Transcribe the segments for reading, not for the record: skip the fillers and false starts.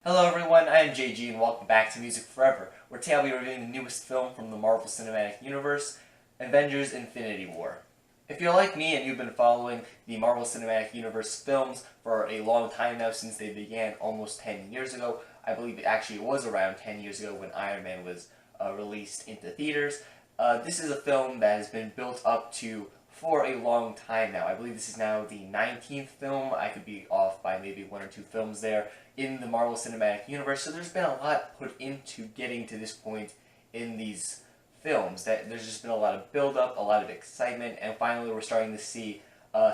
Hello everyone, I am JG and welcome back to Music Forever, where today I'll be reviewing the newest film from the Marvel Cinematic Universe, Avengers Infinity War. If you're like me and you've been following the Marvel Cinematic Universe films for a long time now since they began almost 10 years ago, I believe it actually was around 10 years ago when Iron Man was released into theaters, this is a film that has been built up to for a long time now. I believe this is now the 19th film. I could be off by maybe one or two films there in the Marvel Cinematic Universe. So there's been a lot put into getting to this point in these films. That there's just been a lot of build-up, a lot of excitement, and finally we're starting to see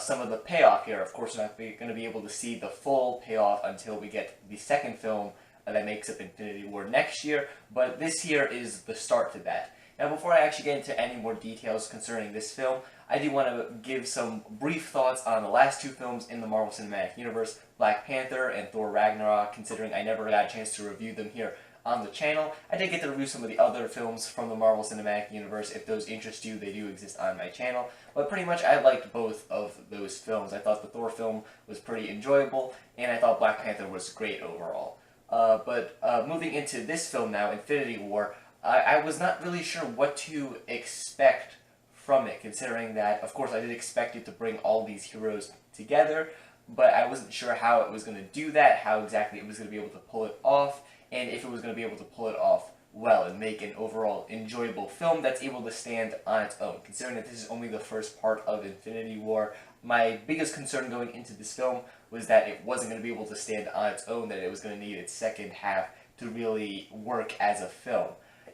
some of the payoff here. Of course, we're not going to be able to see the full payoff until we get the second film that makes up Infinity War next year, but this here is the start to that. Now, before I actually get into any more details concerning this film, I do want to give some brief thoughts on the last two films in the Marvel Cinematic Universe, Black Panther and Thor Ragnarok, considering I never got a chance to review them here on the channel. I did get to review some of the other films from the Marvel Cinematic Universe. If those interest you, they do exist on my channel. But pretty much I liked both of those films. I thought the Thor film was pretty enjoyable, and I thought Black Panther was great overall. But moving into this film now, Infinity War, I was not really sure what to expect from it, considering that, of course, I did expect it to bring all these heroes together, but I wasn't sure how it was going to do that, how exactly it was going to be able to pull it off, and if it was going to be able to pull it off well and make an overall enjoyable film that's able to stand on its own. Considering that this is only the first part of Infinity War, my biggest concern going into this film was that it wasn't going to be able to stand on its own, that it was going to need its second half to really work as a film.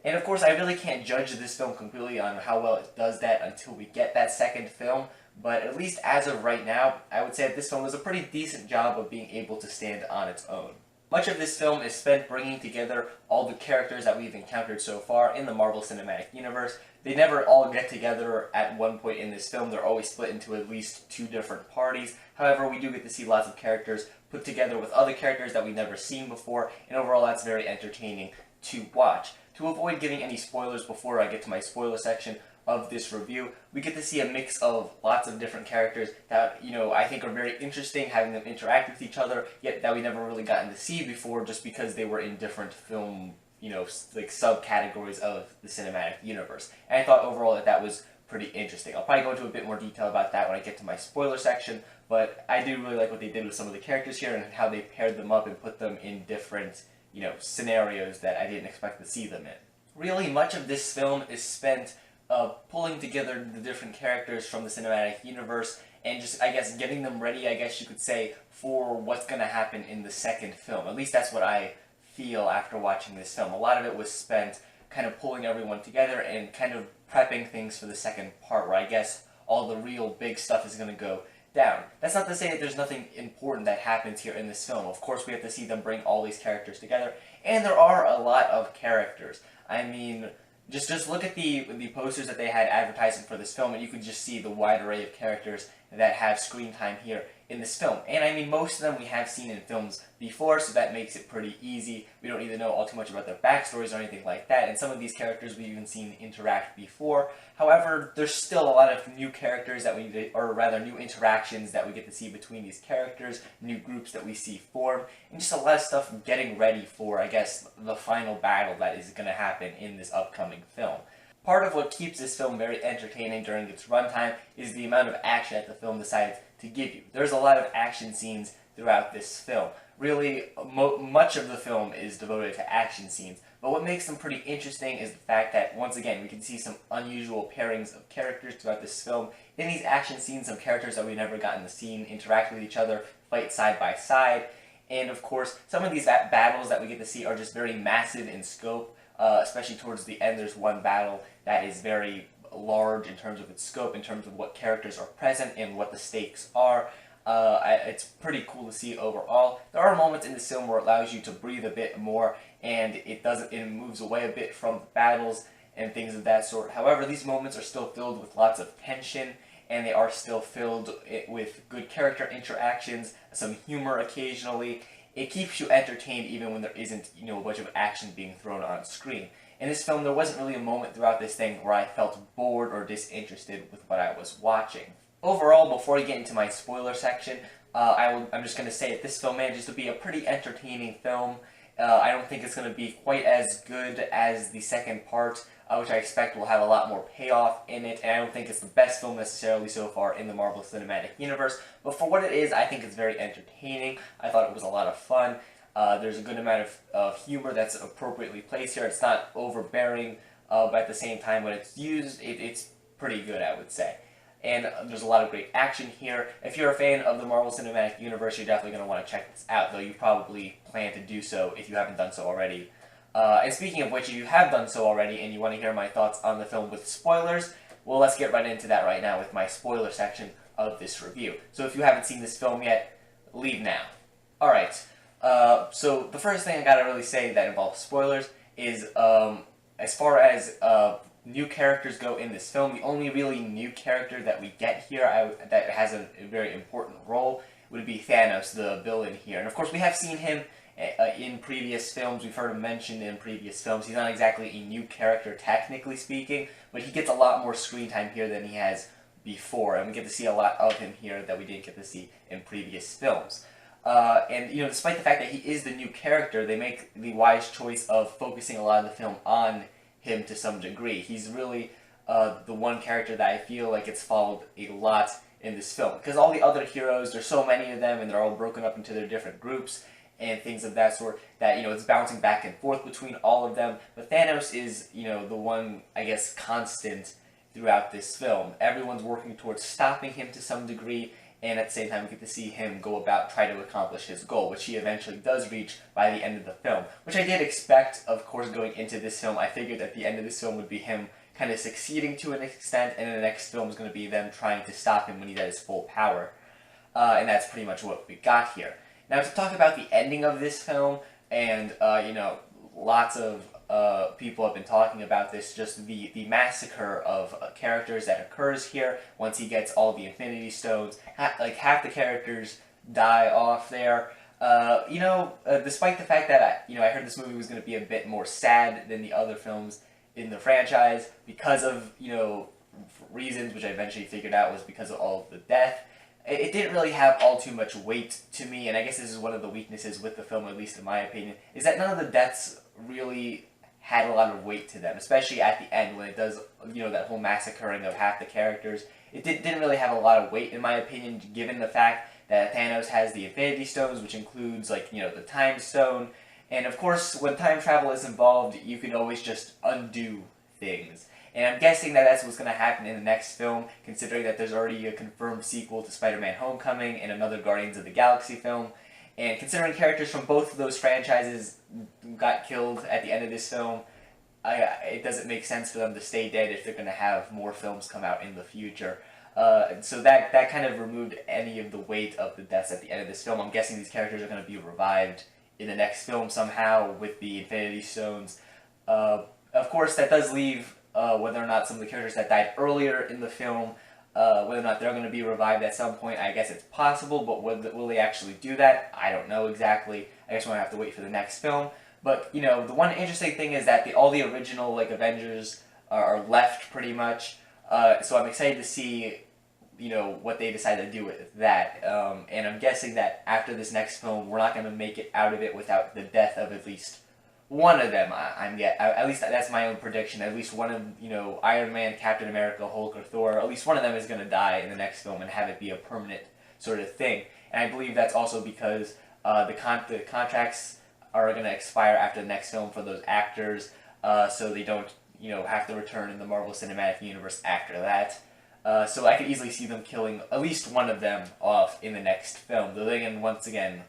And of course, I really can't judge this film completely on how well it does that until we get that second film, but at least as of right now, I would say that this film does a pretty decent job of being able to stand on its own. Much of this film is spent bringing together all the characters that we've encountered so far in the Marvel Cinematic Universe. They never all get together at one point in this film. They're always split into at least two different parties. However, we do get to see lots of characters put together with other characters that we've never seen before, and overall that's very entertaining to watch. To avoid giving any spoilers before I get to my spoiler section of this review, we get to see a mix of lots of different characters that, I think are very interesting, having them interact with each other, yet that we never really gotten to see before just because they were in different film, like subcategories of the cinematic universe. And I thought overall that was pretty interesting. I'll probably go into a bit more detail about that when I get to my spoiler section, but I do really like what they did with some of the characters here and how they paired them up and put them in different scenarios that I didn't expect to see them in. Really, much of this film is spent pulling together the different characters from the cinematic universe and just, I guess, getting them ready, I guess you could say, for what's going to happen in the second film. At least that's what I feel after watching this film. A lot of it was spent kind of pulling everyone together and kind of prepping things for the second part, where I guess all the real big stuff is going to go down. That's not to say that there's nothing important that happens here in this film. Of course, we have to see them bring all these characters together, and there are a lot of characters. I mean, just look at the posters that they had advertising for this film, and you can just see the wide array of characters that have screen time here in this film. And I mean, most of them we have seen in films before, so that makes it pretty easy. We don't need to know all too much about their backstories or anything like that, and some of these characters we've even seen interact before. However, there's still a lot of new characters that we need to, or rather new interactions that we get to see between these characters, new groups that we see form, and just a lot of stuff getting ready for, I guess, the final battle that is going to happen in this upcoming film. Part of what keeps this film very entertaining during its runtime is the amount of action that the film decides to give you. There's a lot of action scenes throughout this film. Really, much of the film is devoted to action scenes, but what makes them pretty interesting is the fact that, once again, we can see some unusual pairings of characters throughout this film. In these action scenes, some characters that we've never gotten to see interact with each other, fight side by side, and of course, some of these battles that we get to see are just very massive in scope. Especially towards the end, there's one battle that is very large in terms of its scope, in terms of what characters are present and what the stakes are. It's pretty cool to see overall. There are moments in this film where it allows you to breathe a bit more, and it moves away a bit from the battles and things of that sort. However, these moments are still filled with lots of tension, and they are still filled with good character interactions, some humor occasionally. It keeps you entertained even when there isn't, a bunch of action being thrown on screen. In this film, there wasn't really a moment throughout this thing where I felt bored or disinterested with what I was watching. Overall, before I get into my spoiler section, I'm just going to say that this film manages to be a pretty entertaining film. I don't think it's going to be quite as good as the second part, which I expect will have a lot more payoff in it, and I don't think it's the best film necessarily so far in the Marvel Cinematic Universe, but for what it is, I think it's very entertaining. I thought it was a lot of fun. There's a good amount of humor that's appropriately placed here. It's not overbearing, but at the same time, when it's used, it's pretty good, I would say. And there's a lot of great action here. If you're a fan of the Marvel Cinematic Universe, you're definitely going to want to check this out, though you probably plan to do so if you haven't done so already. And speaking of which, if you have done so already and you want to hear my thoughts on the film with spoilers, well, let's get right into that right now with my spoiler section of this review. So if you haven't seen this film yet, leave now. Alright, so the first thing I gotta really say that involves spoilers is, as far as new characters go in this film, the only really new character that we get here that has a very important role would be Thanos, the villain here. And of course we have seen him in previous films, we've heard him mentioned in previous films. He's not exactly a new character technically speaking, but he gets a lot more screen time here than he has before, and we get to see a lot of him here that we didn't get to see in previous films. And, you know, despite the fact that he is the new character, they make the wise choice of focusing a lot of the film on him to some degree. He's really the one character that I feel like it's followed a lot in this film. Because all the other heroes, there's so many of them, and they're all broken up into their different groups and things of that sort, that, you know, it's bouncing back and forth between all of them. But Thanos is, you know, the one, I guess, constant throughout this film. Everyone's working towards stopping him to some degree, and at the same time we get to see him go about try to accomplish his goal, which he eventually does reach by the end of the film. Which I did expect, of course, going into this film. I figured at the end of this film would be him kind of succeeding to an extent, and then the next film is going to be them trying to stop him when he's at his full power. And that's pretty much what we got here. Now to talk about the ending of this film, and you know, lots of people have been talking about this, just the massacre of characters that occurs here once he gets all the Infinity Stones. Like half the characters die off there. You know, despite the fact that I heard this movie was going to be a bit more sad than the other films in the franchise because of, you know, reasons which I eventually figured out was because of all of the death. It didn't really have all too much weight to me, and I guess this is one of the weaknesses with the film, at least in my opinion, is that none of the deaths really had a lot of weight to them, especially at the end when it does, you know, that whole massacring of half the characters. It didn't really have a lot of weight, in my opinion, given the fact that Thanos has the Infinity Stones, which includes, like, you know, the Time Stone, and of course, when time travel is involved, you can always just undo things. And I'm guessing that that's what's going to happen in the next film, considering that there's already a confirmed sequel to Spider-Man Homecoming and another Guardians of the Galaxy film. And considering characters from both of those franchises got killed at the end of this film, it doesn't make sense for them to stay dead if they're going to have more films come out in the future. So that kind of removed any of the weight of the deaths at the end of this film. I'm guessing these characters are going to be revived in the next film somehow with the Infinity Stones. Of course, that does leave whether or not some of the characters that died earlier in the film, whether or not they're going to be revived at some point. I guess it's possible, but will they actually do that? I don't know exactly. I guess we'll have to wait for the next film. But, you know, the one interesting thing is that all the original, like, Avengers are left pretty much. So I'm excited to see, you know, what they decide to do with that. And I'm guessing that after this next film, we're not going to make it out of it without the death of at least one of them. At least that's my own prediction. At least one of, you know, Iron Man, Captain America, Hulk, or Thor, at least one of them is going to die in the next film and have it be a permanent sort of thing. And I believe that's also because the contracts are going to expire after the next film for those actors, so they don't, you know, have to return in the Marvel Cinematic Universe after that. So I could easily see them killing at least one of them off in the next film. Though again, once again,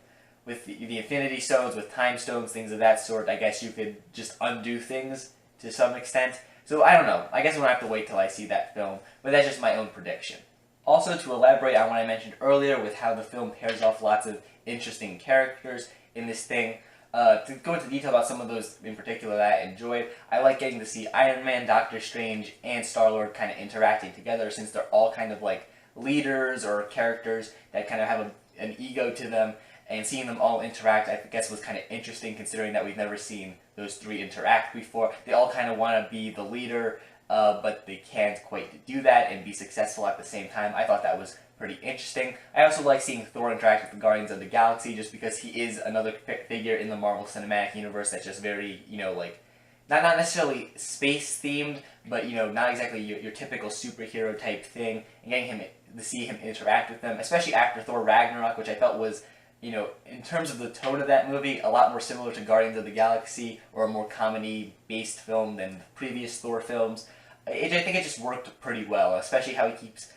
with the Infinity Stones, with Time Stones, things of that sort, I guess you could just undo things to some extent. So I don't know. I guess I'm going to have to wait till I see that film, but that's just my own prediction. Also, to elaborate on what I mentioned earlier with how the film pairs off lots of interesting characters in this thing, to go into detail about some of those in particular that I enjoyed, I like getting to see Iron Man, Doctor Strange, and Star-Lord kind of interacting together, since they're all kind of like leaders or characters that kind of have an ego to them. And seeing them all interact, I guess, was kind of interesting, considering that we've never seen those three interact before. They all kind of want to be the leader, but they can't quite do that and be successful at the same time. I thought that was pretty interesting. I also like seeing Thor interact with the Guardians of the Galaxy just because he is another figure in the Marvel Cinematic Universe that's just very, like, not necessarily space themed, but not exactly your typical superhero type thing, and getting him to see him interact with them, especially after Thor Ragnarok, which I felt was, in terms of the tone of that movie, a lot more similar to Guardians of the Galaxy, or a more comedy-based film than the previous Thor films. I think it just worked pretty well, especially how he keeps,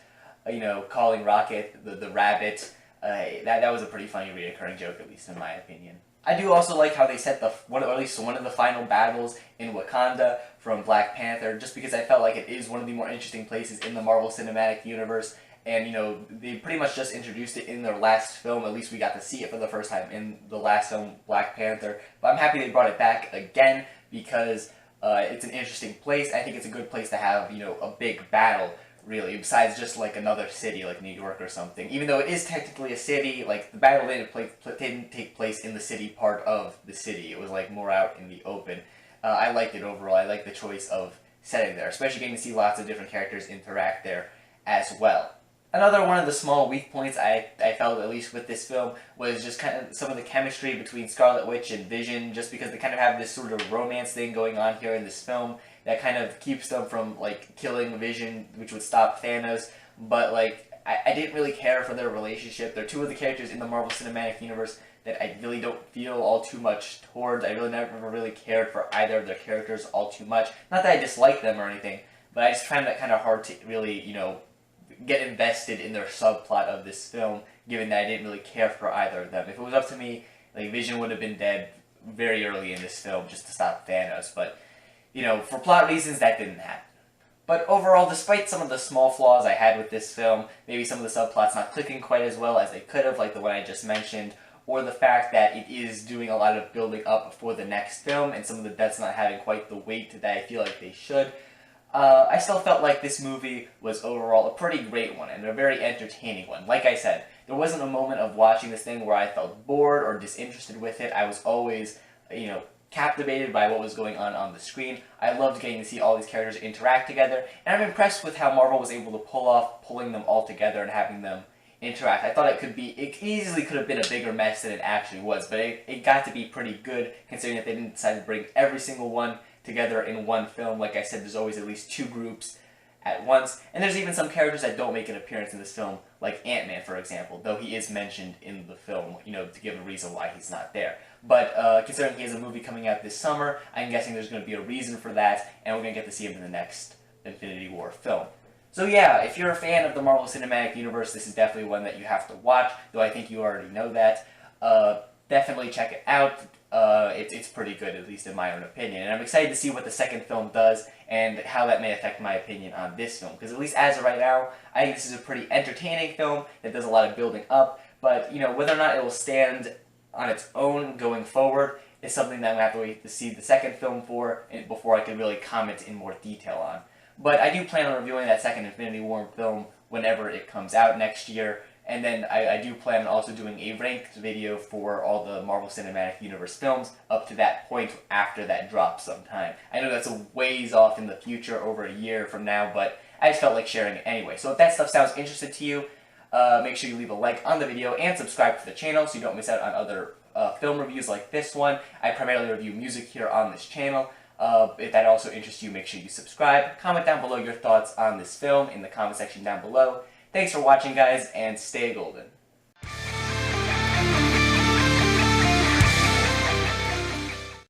calling Rocket the rabbit. That was a pretty funny reoccurring joke, at least in my opinion. I do also like how they set or at least one of the final battles in Wakanda from Black Panther, just because I felt like it is one of the more interesting places in the Marvel Cinematic Universe. And, they pretty much just introduced it in their last film. At least we got to see it for the first time in the last film, Black Panther. But I'm happy they brought it back again because it's an interesting place. I think it's a good place to have, a big battle, really, besides just, like, another city, like New York or something. Even though it is technically a city, like, the battle didn't take place in the city part of the city. It was, like, more out in the open. I liked it overall. I liked the choice of setting there, especially getting to see lots of different characters interact there as well. Another one of the small weak points I felt, at least with this film, was just kind of some of the chemistry between Scarlet Witch and Vision, just because they kind of have this sort of romance thing going on here in this film that kind of keeps them from, like, killing Vision, which would stop Thanos, but, like, I didn't really care for their relationship. They're two of the characters in the Marvel Cinematic Universe that I really don't feel all too much towards. I really never really cared for either of their characters all too much. Not that I dislike them or anything, but I just find that kind of hard to really, get invested in their subplot of this film, given that I didn't really care for either of them. If it was up to me, like, Vision would have been dead very early in this film just to stop Thanos, but, for plot reasons, that didn't happen. But overall, despite some of the small flaws I had with this film, maybe some of the subplots not clicking quite as well as they could have, like the one I just mentioned, or the fact that it is doing a lot of building up for the next film, and some of the deaths not having quite the weight that I feel like they should, I still felt like this movie was overall a pretty great one, and a very entertaining one. Like I said, there wasn't a moment of watching this thing where I felt bored or disinterested with it. I was always, captivated by what was going on the screen. I loved getting to see all these characters interact together, and I'm impressed with how Marvel was able to pull off pulling them all together and having them interact. I thought it easily could have been a bigger mess than it actually was, but it got to be pretty good, considering that they didn't decide to bring every single one together in one film. Like I said, there's always at least two groups at once, and there's even some characters that don't make an appearance in this film, like Ant-Man, for example, though he is mentioned in the film, to give a reason why he's not there. But considering he has a movie coming out this summer, I'm guessing there's going to be a reason for that, and we're going to get to see him in the next Infinity War film. So yeah, if you're a fan of the Marvel Cinematic Universe, this is definitely one that you have to watch, though I think you already know that. Definitely check it out. It's pretty good, at least in my own opinion. And I'm excited to see what the second film does and how that may affect my opinion on this film. Because at least as of right now, I think this is a pretty entertaining film that does a lot of building up. But, whether or not it will stand on its own going forward is something that I'm going to have to wait to see the second film for before I can really comment in more detail on. But I do plan on reviewing that second Infinity War film whenever it comes out next year. And then I do plan on also doing a ranked video for all the Marvel Cinematic Universe films up to that point after that drops sometime. I know that's a ways off in the future, over a year from now, but I just felt like sharing it anyway. So if that stuff sounds interesting to you, make sure you leave a like on the video and subscribe to the channel so you don't miss out on other film reviews like this one. I primarily review music here on this channel. If that also interests you, make sure you subscribe. Comment down below your thoughts on this film in the comment section down below. Thanks for watching, guys, and stay golden.